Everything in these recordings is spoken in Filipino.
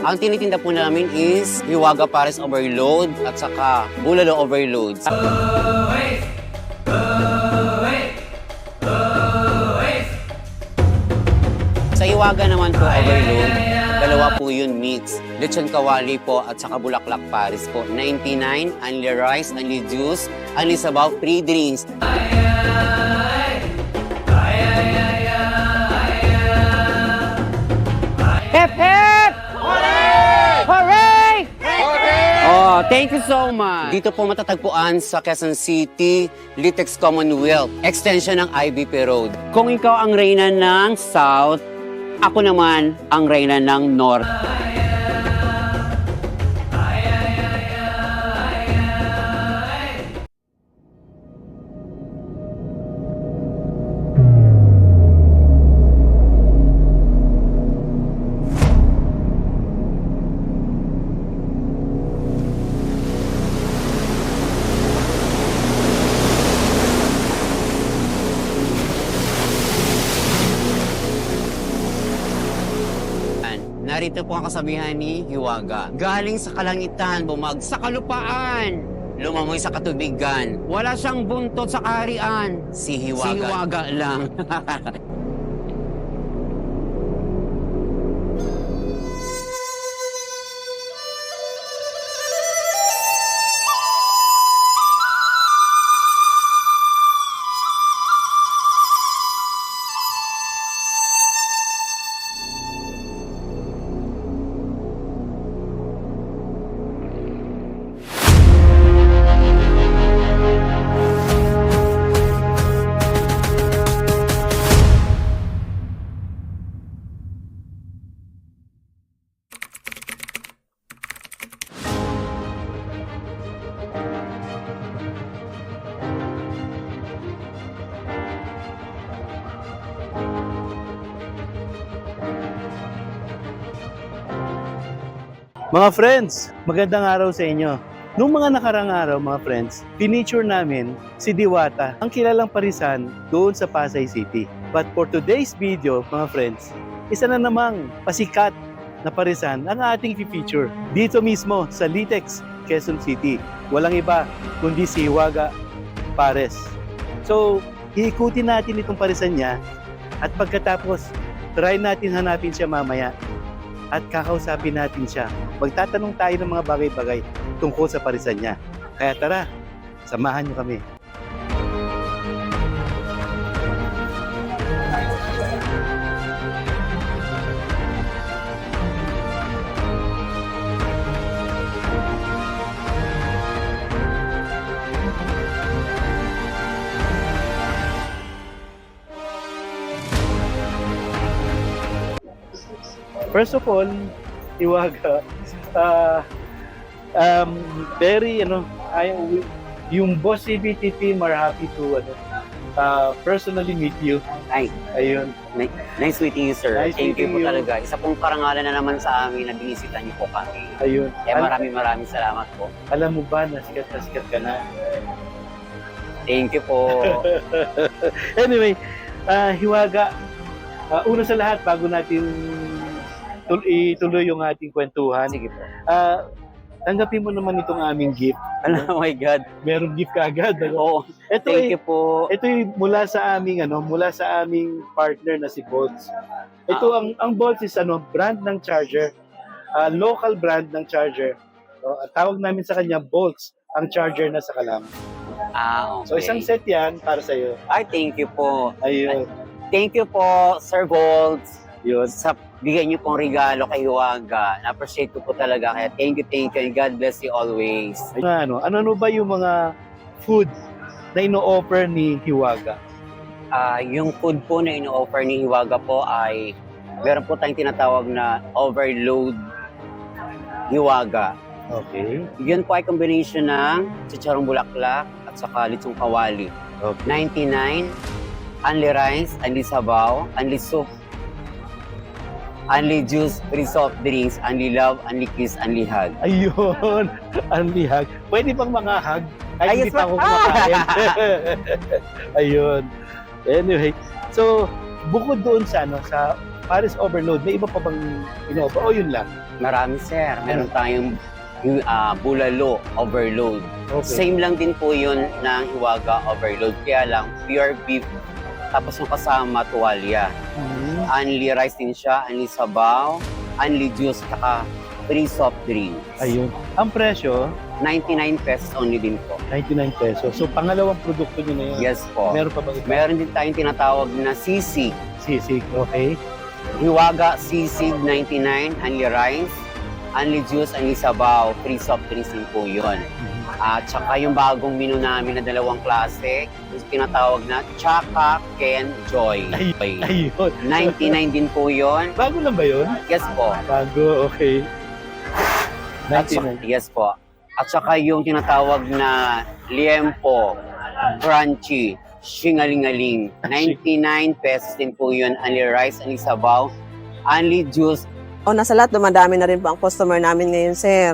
Ang tinitinda po namin is Hiwaga Pares Overload at saka Bulalo Overload. Sa Hiwaga naman po Overload, dalawa po yun mix. Lechon kawali po at saka Bulaklak Pares po. 99, only rice, only juice, only sabaw, free drinks. Hep hep! Hooray! Hooray! Oh, thank you so much. Dito po matatagpuan sa Quezon City, Litex Commonwealth, extension ng IBP Road. Kung ikaw ang reyna ng South, ako naman ang reyna ng North. Narito po ang kasabihan ni Hiwaga. Galing sa kalangitan, bumag sa kalupaan, lumamoy sa katubigan. Wala siyang buntot sa kaharian. Si Hiwaga lang. Mga friends, magandang araw sa inyo. Noong mga nakarang araw, mga friends, pinicture namin si Diwata, ang kilalang parisan doon sa Pasay City. But for today's video, mga friends, isa na namang pasikat na parisan ang ating feature dito mismo sa Litex, Quezon City. Walang iba kundi si Hiwaga Pares. So, iikutin natin itong parisan niya at pagkatapos, try natin hanapin siya mamaya at kakausapin natin siya. Magtatanong tayo ng mga bagay-bagay tungkol sa parisan niya. Kaya tara, samahan niyo kami. First of all, Hiwaga, very, yung boss CBT team are happy to personally meet you. Ay, Ayun. nice meeting you, sir. Nice Thank you meeting po you. talaga. Isa pong karangalan na naman sa amin na binisita niyo po kami. Ayun. Kaya maraming salamat po. Alam mo ba na sikat ka na? Thank you po. Anyway, Hiwaga, una sa lahat, bago natin ituloy yung ating kwentuhan, Sige po. tanggapin mo naman itong aming gift. Oh my God. Meron gift ka agad. Oo. Ito Thank you po. Ito mula sa aming partner na si Bolts. Ito ang Bolts is brand ng charger. Local brand ng charger. At tawag namin sa kanya Bolts, ang charger na sa Kalam. Okay. So isang set 'yan para sa iyo. Ay, thank you po. Ayun. Thank you po, Sir Bolts, Yun. sa bigay niyo pong regalo kay Hiwaga. Na-appreciate ko po talaga. Kaya thank you, and God bless you always. Ano ba yung mga food na ino-offer ni Hiwaga? Yung food po na ino-offer ni Hiwaga po ay meron po tayong tinatawag na overload Hiwaga. Okay. Yun po ay combination ng chicharong bulaklak at saka litsong kawali. Okay. 99, only rice, only sabaw, only soup, only juice, free soft drinks, only love, only kiss, only hug. Ayun. Only hug. Pwede bang mga hug? Ay, Ayos hindi pa ba? ako kumakain. Ayun. Anyway, so bukod doon sa Paris Overload, may iba pa bang inova o yun lang? Marami, sir. Meron tayong bulalo overload. Same lang din po yun ng hiwaga overload. Kaya lang, pure beef. Tapos yung kasama, tuwalya. Only rice din siya, only sabaw, only juice, saka free soft drinks. Ayun. Ang presyo, 99 pesos only din po. 99 pesos. So, pangalawang produkto nyo na yun. Yes po. Meron pa ba iba? Meron din tayong tinatawag na sisig. Sisig, okay. Hiwaga sisig 99, only rice, only juice, only sabaw, free soft drinks din po yun. At saka yung bagong menu namin na dalawang klase, yung tinatawag na Chaka, Ken, Joy. Ayun. 99 din po yun. Bago lang ba yun? Yes po. Bago, okay. At saka, yes po. At saka yung tinatawag na liempo, crunchy, shingalingaling. 99 pesos din po yun. Only rice, only sabaw, only juice. Nasa lahat, dumadami na rin po ang customer namin ngayon, sir.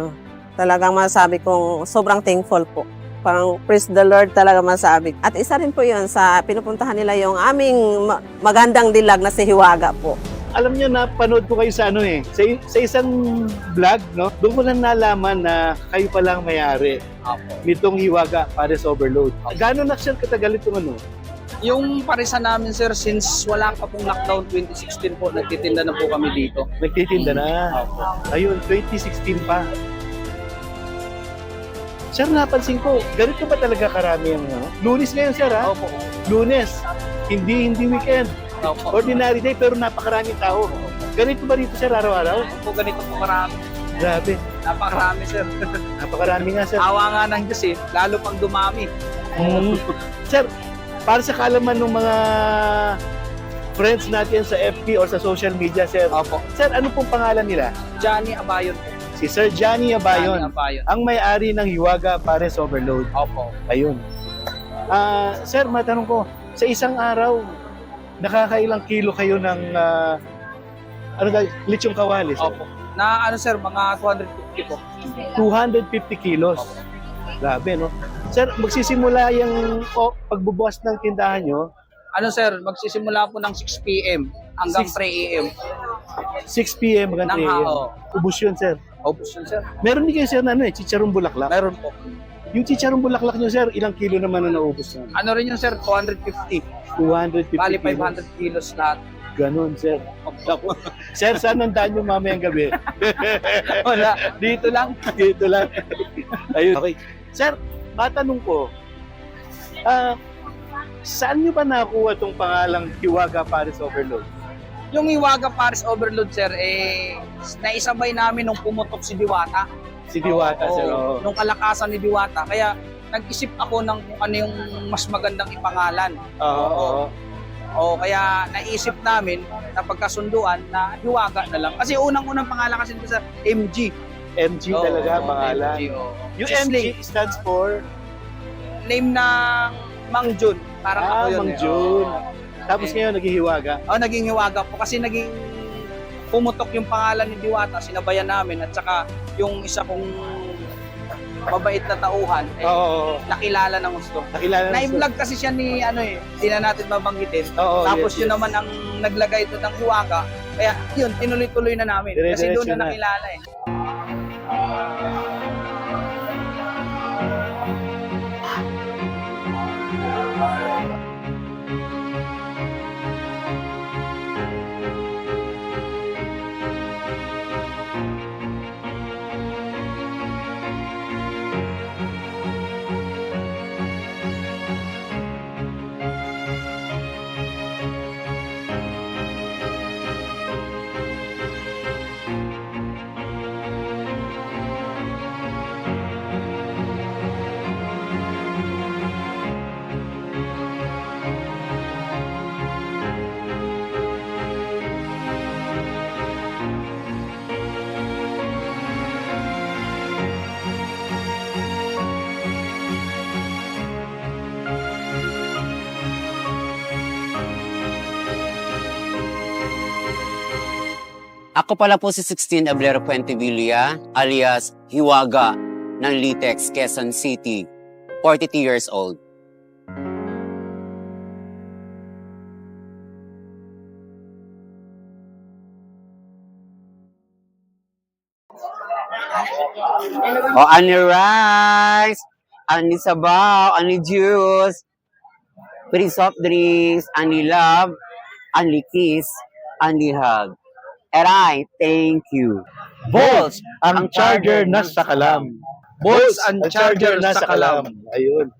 Talagang masasabi kong sobrang thankful po. Parang praise the Lord talaga masabi. At isa rin po yun sa pinupuntahan nila yung aming magandang dilag na si Hiwaga po. Alam niyo, napanood ko kayo sa sa isang vlog, no? Doon ko lang nalaman na kayo palang may-ari nitong Hiwaga Paris Overload. Gaano na siya katagal itong Yung parisan namin, sir, since wala pa pong lockdown 2016 po, nagtitinda na po kami dito. Nagtitinda na. Ayun, 2016 pa. Sir, napansin ko, ganito ba talaga karami ang Lunes ngayon, sir, ha? Opo. Lunes, hindi weekend. Opo. Ordinary day, pero napakaraming tao. Ganito ba rito, sir, araw-araw? Opo, ganito po karami. Grabe. Napakarami, sir. Napakarami nga, sir. Awa nga ng Diyos eh, lalo pang dumami. Sir, para sa kaalaman ng mga friends natin sa FB or sa social media, sir. Opo. Sir, ano pong pangalan nila? Johnny Abayon po. Si Sir Johnny Abayon, Johnny Abayon. ang may-ari ng Hiwaga Paris Overload. Opo. Ayun. Sir, matanong ko, sa isang araw, nakakailang kilo kayo ng lechong kawali, sir? Opo. Na ano, sir, mga 250 po. 250 kilos. Grabe, no? Sir, magsisimula yung pagbubukas ng tindahan nyo, Ano, sir, magsisimula po ng 6 p.m. hanggang 3 a.m. 6 p.m. hanggang 3 Ng a.m. hao. Ubus yun, sir. Opo, yun, sir. Meron din kayo, sir, na chicharong bulaklak. Meron po. Yung chicharong bulaklak nyo, sir, ilang kilo naman na naubos na? Ano rin yun, sir, 250. 250 Bali, kilos. 500 kilos lahat. Ganon, sir. Sir, saan nandaan nyo mamayang gabi? Wala, dito lang. Dito lang. Ayun. Okay. Sir, matanong ko, saan nyo ba nakuha itong pangalang Hiwaga Paris Overload? Yung Hiwaga Paris Overload, sir, naisabay namin nung pumutok si Diwata. Si Diwata, Oo, sir. Oo. nung kalakasan ni Diwata. Kaya nag-isip ako ng kung ano yung mas magandang ipangalan. Oo. O kaya naisip namin na pagkasunduan na Hiwaga na lang. Kasi unang-unang pangalan kasi ito, sir, MG. MG talaga, Oo, pangalan. MG, oo. Yung Sisling, MG stands for name ng Mang Jun. Parang ako yun. Mang Jun. Oo. Tapos ngayon, naghihiwaga. Naging Hiwaga po kasi naging pumutok yung pangalan ni Diwata, sinabayan namin at saka yung isa kong mabait na tauhan, Oo. nakilala ng gusto. Nakilala na Na-vlog kasi siya ni hindi na natin babanggitin. Oo, Tapos yes, yun yes. naman ang naglagay doon ng Hiwaga. Kaya yun, tinuloy-tuloy na namin. Kasi Dire-diretso doon na na. nakilala eh. Ako pala po si 16 Ablero Puentevilla, alias Hiwaga ng Litex, Quezon City, 42 years old. O, ani rice, ani sabaw, ani juice, free soft drinks, ani love, ani kiss, ani hug. Alright, thank you. Bolts, ang charger na sa kalam. Bolts and charger sa kalam. Ayun.